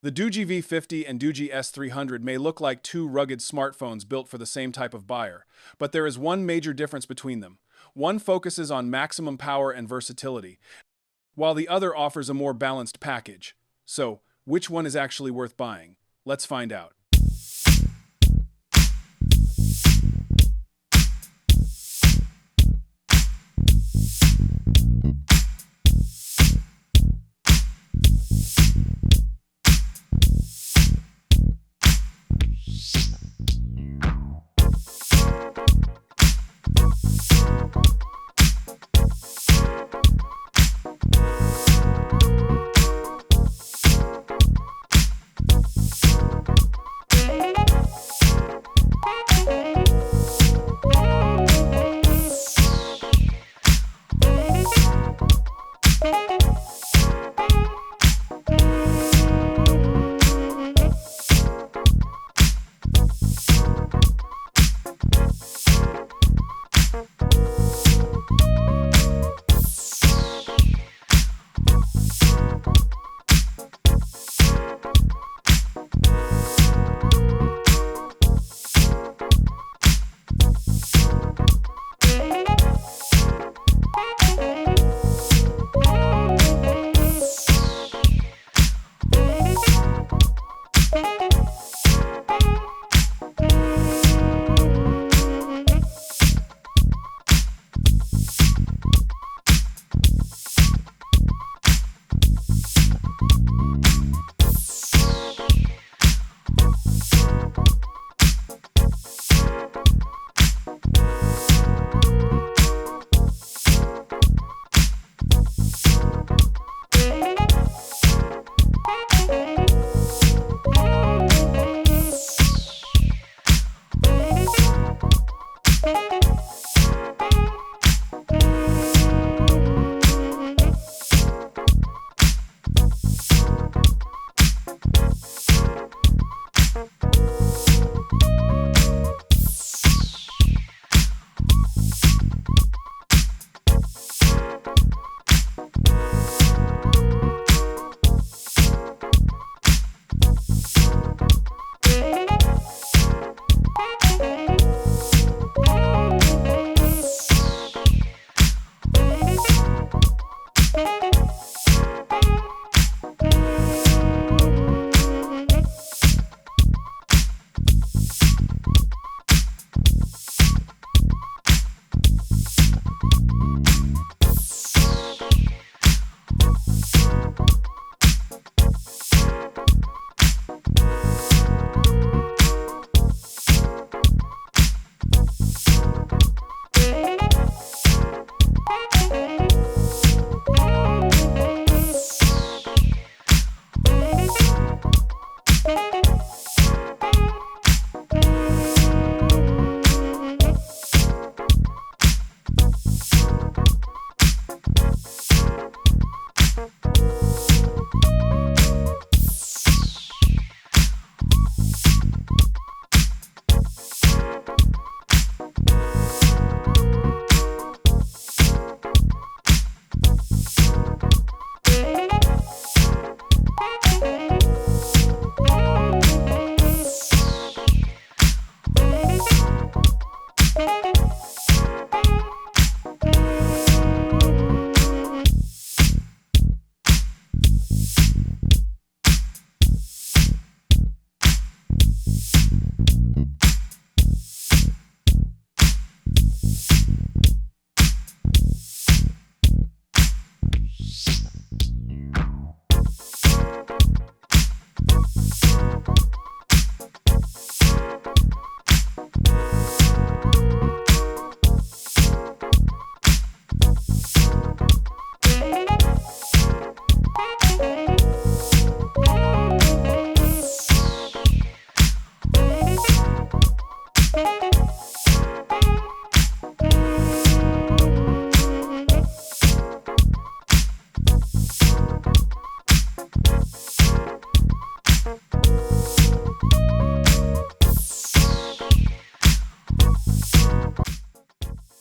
The Doogee V50 and Doogee S300 may look like two rugged smartphones built for the same type of buyer, but there is one major difference between them. One focuses on maximum power and versatility, while the other offers a more balanced package. So, which one is actually worth buying? Let's find out.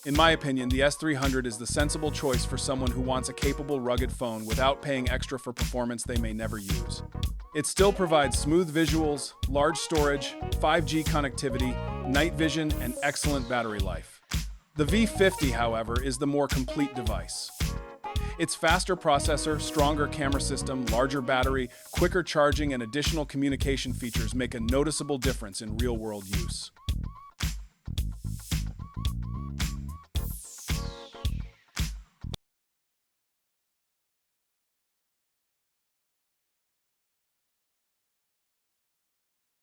In my opinion, the S300 is the sensible choice for someone who wants a capable, rugged phone without paying extra for performance they may never use. It still provides smooth visuals, large storage, 5G connectivity, night vision, and excellent battery life. The V50, however, is the more complete device. Its faster processor, stronger camera system, larger battery, quicker charging, and additional communication features make a noticeable difference in real-world use.